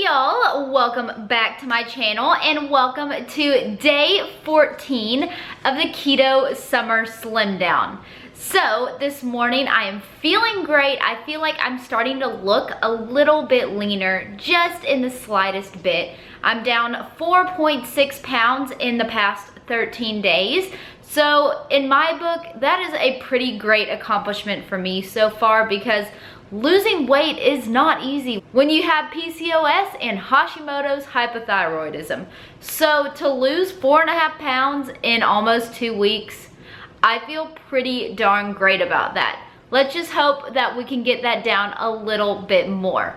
y'all, welcome back to my channel and welcome to day 14 of the Keto Summer Slim Down. So this morning I am feeling great. I feel like I'm starting to look a little bit leaner, just in the slightest bit. I'm down 4.6 pounds in the past 13 days. So in my book, that is a pretty great accomplishment for me so far because losing weight is not easy when you have PCOS and Hashimoto's hypothyroidism. So to lose 4.5 pounds in almost 2 weeks, I feel pretty darn great about that. Let's just hope that we can get that down a little bit more.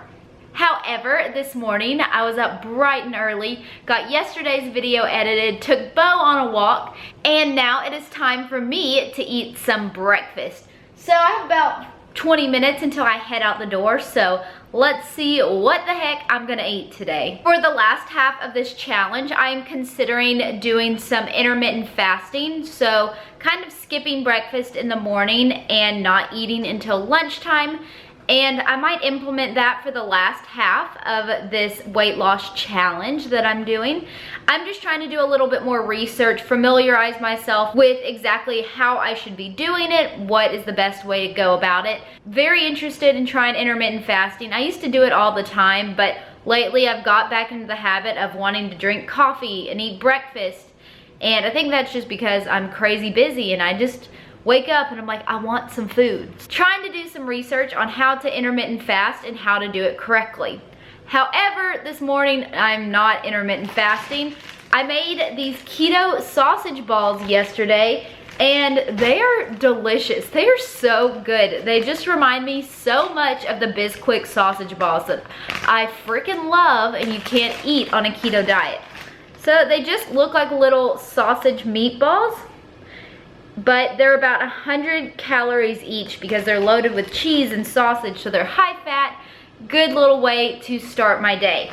However, this morning I was up bright and early, got yesterday's video edited, took Bo on a walk, and now it is time for me to eat some breakfast. So I have about 20 minutes until I head out the door, so let's see what the heck I'm gonna eat today. For the last half of this challenge, I am considering doing some intermittent fasting, so kind of skipping breakfast in the morning and not eating until lunchtime. And I might implement that for the last half of this weight loss challenge that I'm doing. I'm just trying to do a little bit more research, familiarize myself with exactly how I should be doing it, what is the best way to go about it. Very interested in trying intermittent fasting. I used to do it all the time, but lately I've got back into the habit of wanting to drink coffee and eat breakfast. And I think that's just because I'm crazy busy and I just wake up and I'm like, I want some food. Trying to do some research on how to intermittent fast and how to do it correctly. However, this morning I'm not intermittent fasting. I made these keto sausage balls yesterday and they are delicious. They are so good. They just remind me so much of the Bisquick sausage balls that I freaking love and you can't eat on a keto diet. So they just look like little sausage meatballs, but they're about 100 calories each because they're loaded with cheese and sausage, so they're high fat. Good little way to start my day.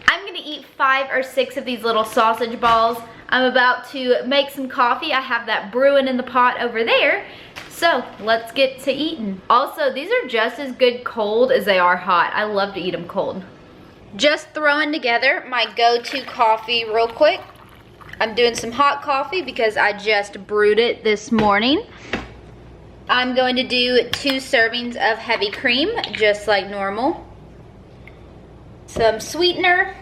I'm gonna eat 5 or 6 of these little sausage balls. I'm about to make some coffee. I have that brewing in the pot over there. So let's get to eating. Also, these are just as good cold as they are hot. I love to eat them cold. Just throwing together my go-to coffee real quick. I'm doing some hot coffee because I just brewed it this morning. I'm going to do 2 servings of heavy cream, just like normal. Some sweetener.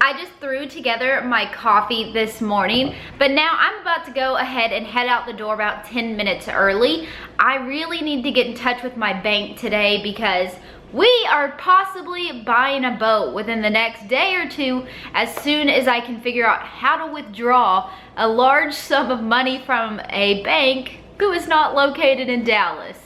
I just threw together my coffee this morning, but now I'm about to go ahead and head out the door about 10 minutes early. I really need to get in touch with my bank today because we are possibly buying a boat within the next day or two as soon as I can figure out how to withdraw a large sum of money from a bank who is not located in Dallas.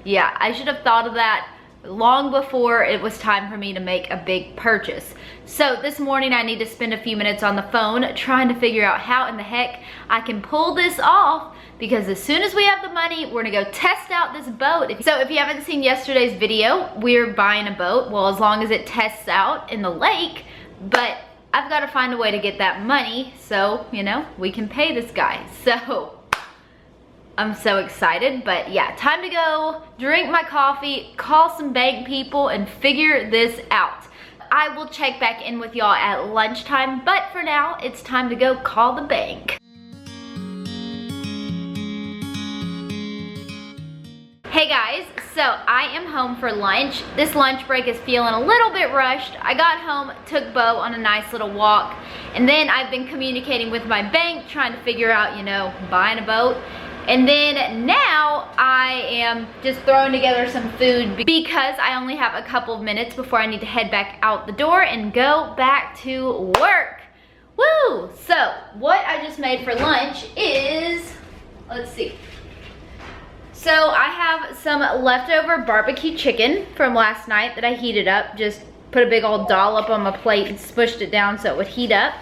Yeah, I should have thought of that long before it was time for me to make a big purchase. So this morning I need to spend a few minutes on the phone trying to figure out how in the heck I can pull this off, because as soon as we have the money, we're gonna go test out this boat. So if you haven't seen yesterday's video, we're buying a boat, well, as long as it tests out in the lake, but I've got to find a way to get that money so, you know, we can pay this guy. So I'm so excited, but yeah, time to go drink my coffee, call some bank people, and figure this out. I will check back in with y'all at lunchtime, but for now, it's time to go call the bank. Hey guys, so I am home for lunch. This lunch break is feeling a little bit rushed. I got home, took Bo on a nice little walk, and then I've been communicating with my bank, trying to figure out, you know, buying a boat. And then now I am just throwing together some food because I only have a couple of minutes before I need to head back out the door and go back to work. Woo! So what I just made for lunch is, let's see. So I have some leftover barbecue chicken from last night that I heated up. Just put a big old dollop on my plate and smushed it down so it would heat up.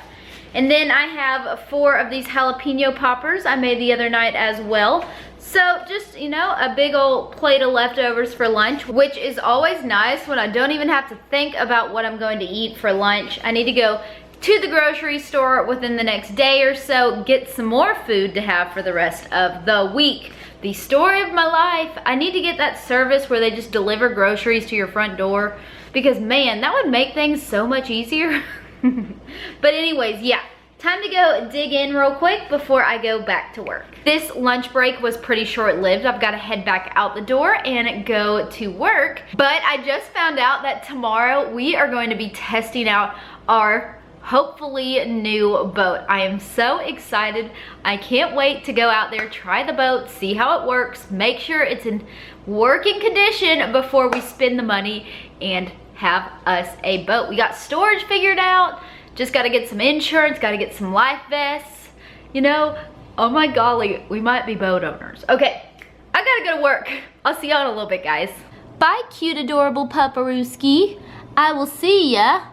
And then I have 4 of these jalapeno poppers I made the other night as well. So just, you know, a big old plate of leftovers for lunch, which is always nice when I don't even have to think about what I'm going to eat for lunch. I need to go to the grocery store within the next day or so, get some more food to have for the rest of the week. The story of my life. I need to get that service where they just deliver groceries to your front door, because man, that would make things so much easier. But anyways, yeah, time to go dig in real quick before I go back to work. This lunch break was pretty short-lived. I've got to head back out the door and go to work. But I just found out that tomorrow we are going to be testing out our hopefully new boat. I am so excited. I can't wait to go out there, try the boat, see how it works, make sure it's in working condition before we spend the money and have us a boat. We got storage figured out, just got to get some insurance, got to get some life vests, you know. Oh my golly, we might be boat owners. Okay, I gotta go to work. I'll see y'all in a little bit, guys. Bye, cute, adorable Paparuski. I will see ya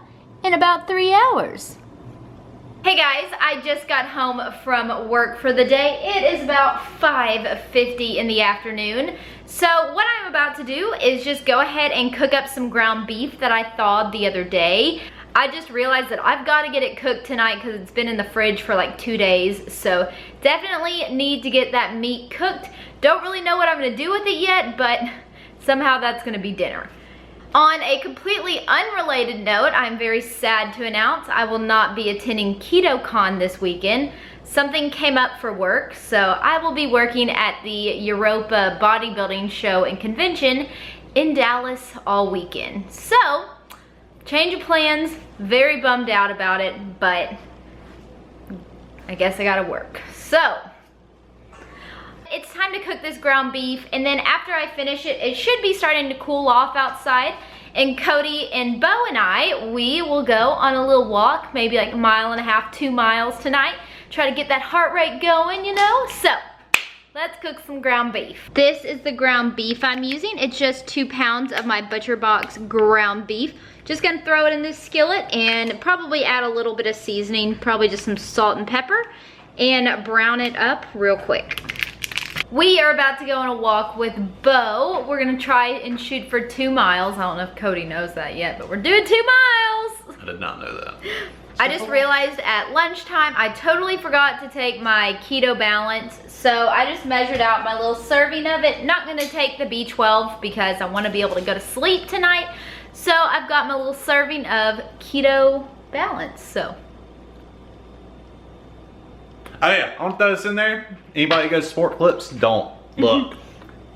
in about 3 hours. Hey guys, I just got home from work for the day. It is about 5:50 in the afternoon. So what I'm about to do is just go ahead and cook up some ground beef that I thawed the other day. I just realized that I've got to get it cooked tonight because it's been in the fridge for like 2 days. So definitely need to get that meat cooked. Don't really know what I'm gonna do with it yet, but somehow that's gonna be dinner. On a completely unrelated note, I'm very sad to announce I will not be attending KetoCon this weekend. Something came up for work, so I will be working at the Europa Bodybuilding Show and Convention in Dallas all weekend. So, change of plans, very bummed out about it, but I guess I gotta work. So, it's time to cook this ground beef, and then after I finish it, it should be starting to cool off outside, and Cody and Bo and I, we will go on a little walk, maybe like 1.5 miles, 2 miles tonight, try to get that heart rate going, you know. So let's cook some ground beef. This is the ground beef I'm using. It's just 2 pounds of my Butcher Box ground beef. Just gonna throw it in this skillet and probably add a little bit of seasoning, probably just some salt and pepper, and brown it up real quick. We are about to go on a walk with Bo. We're gonna try and shoot for 2 miles. I don't know if Cody knows that yet, but we're doing 2 miles. I did not know that. I just realized at lunchtime, I totally forgot to take my keto balance. So I just measured out my little serving of it. Not gonna take the B12 because I wanna be able to go to sleep tonight. So I've got my little serving of keto balance, so. Oh yeah, I want to throw this in there. Anybody go to Sport Clips, don't look.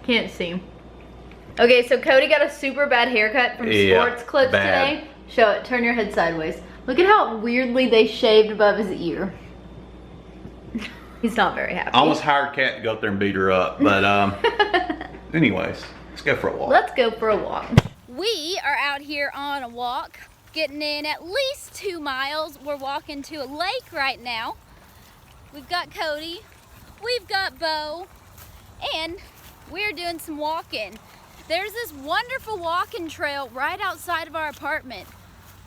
Can't see. Okay, so Cody got a super bad haircut from Sports Clips today. Show it, turn your head sideways. Look at how weirdly they shaved above his ear. He's not very happy. I almost hired Kat to go up there and beat her up, but anyways, let's go for a walk. Let's go for a walk. We are out here on a walk, getting in at least 2 miles. We're walking to a lake right now. We've got Cody, we've got Bo, and we're doing some walking. There's this wonderful walking trail right outside of our apartment.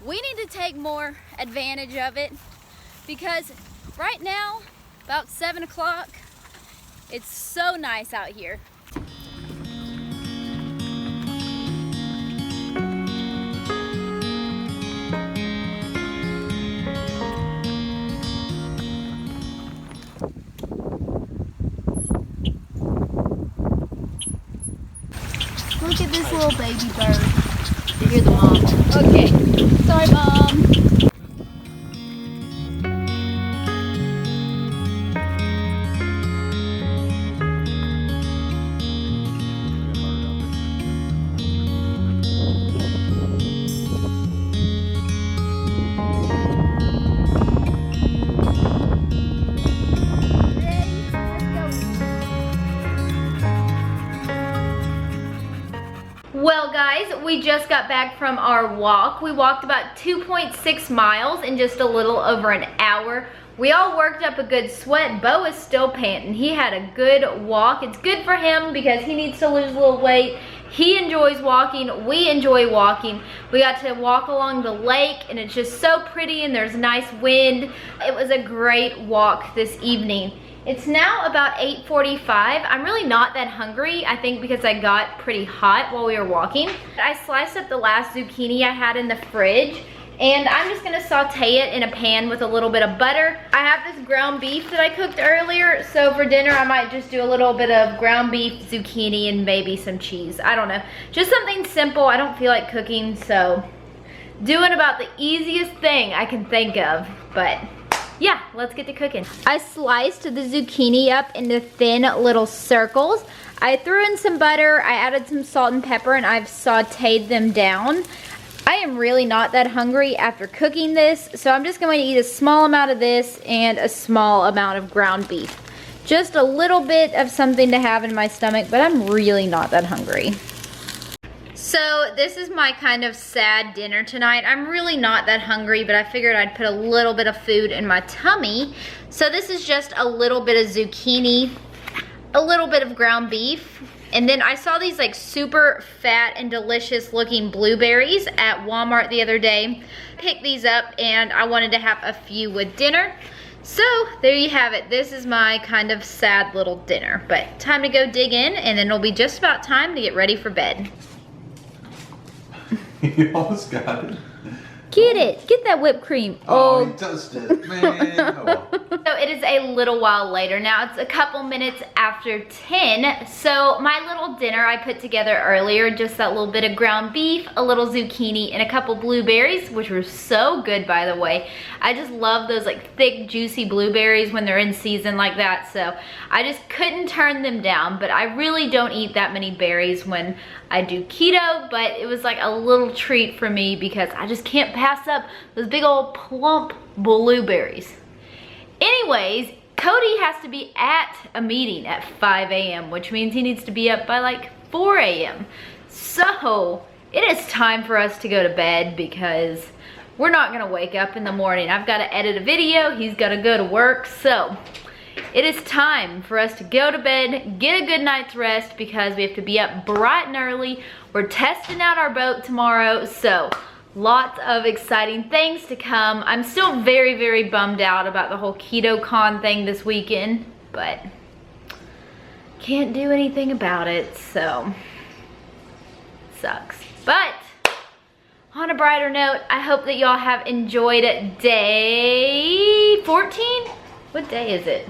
We need to take more advantage of it because right now, about 7 o'clock, it's so nice out here. Look at this little baby bird. You're the mom. Okay. Sorry, Mom. Well guys, we just got back from our walk. We walked about 2.6 miles in just a little over an hour. We all worked up a good sweat. Bo is still panting. He had a good walk. It's good for him because he needs to lose a little weight. He enjoys walking. We enjoy walking. We got to walk along the lake and it's just so pretty and there's nice wind. It was a great walk this evening. It's now about 8:45. I'm really not that hungry, I think because I got pretty hot while we were walking. I sliced up the last zucchini I had in the fridge And I'm just gonna saute it in a pan with a little bit of butter. I have this ground beef that I cooked earlier, so for dinner I might just do a little bit of ground beef, zucchini, and maybe some cheese. I don't know, just something simple. I don't feel like cooking, so doing about the easiest thing I can think of, but yeah, let's get to cooking. I sliced the zucchini up into thin little circles. I threw in some butter, I added some salt and pepper, and I've sauteed them down. I am really not that hungry after cooking this, so I'm just going to eat a small amount of this and a small amount of ground beef. Just a little bit of something to have in my stomach, but I'm really not that hungry. So this is my kind of sad dinner tonight. I'm really not that hungry, but I figured I'd put a little bit of food in my tummy. So this is just a little bit of zucchini, a little bit of ground beef, and then I saw these like super fat and delicious looking blueberries at Walmart the other day. Picked these up and I wanted to have a few with dinner. So there you have it. This is my kind of sad little dinner, but time to go dig in, and then it'll be just about time to get ready for bed. You almost got it. Get it. Get that whipped cream. Oh, he touched it, man. Oh, well. So it is a little while later now. It's a couple minutes after 10. So my little dinner I put together earlier, just that little bit of ground beef, a little zucchini, and a couple blueberries, which were so good, by the way. I just love those like thick, juicy blueberries when they're in season like that. So I just couldn't turn them down, but I really don't eat that many berries when I do keto, but it was like a little treat for me because I just can't pass up those big old plump blueberries. Anyways, Cody has to be at a meeting at 5 a.m., which means he needs to be up by like 4 a.m. So it is time for us to go to bed because we're not gonna wake up in the morning. I've gotta edit a video, he's gotta go to work, so it is time for us to go to bed, get a good night's rest because we have to be up bright and early. We're testing out our boat tomorrow, so lots of exciting things to come. I'm still very, very bummed out about the whole KetoCon thing this weekend, but can't do anything about it, so sucks. But on a brighter note, I hope that y'all have enjoyed day 14? What day is it?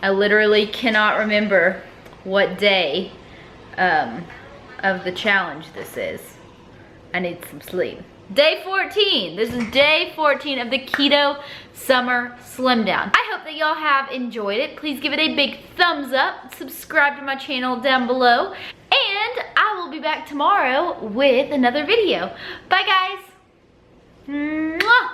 I literally cannot remember what day of the challenge this is. I need some sleep. Day 14. This is day 14 of the Keto Summer Slim Down. I hope that y'all have enjoyed it. Please give it a big thumbs up. Subscribe to my channel down below. And I will be back tomorrow with another video. Bye guys. Mwah!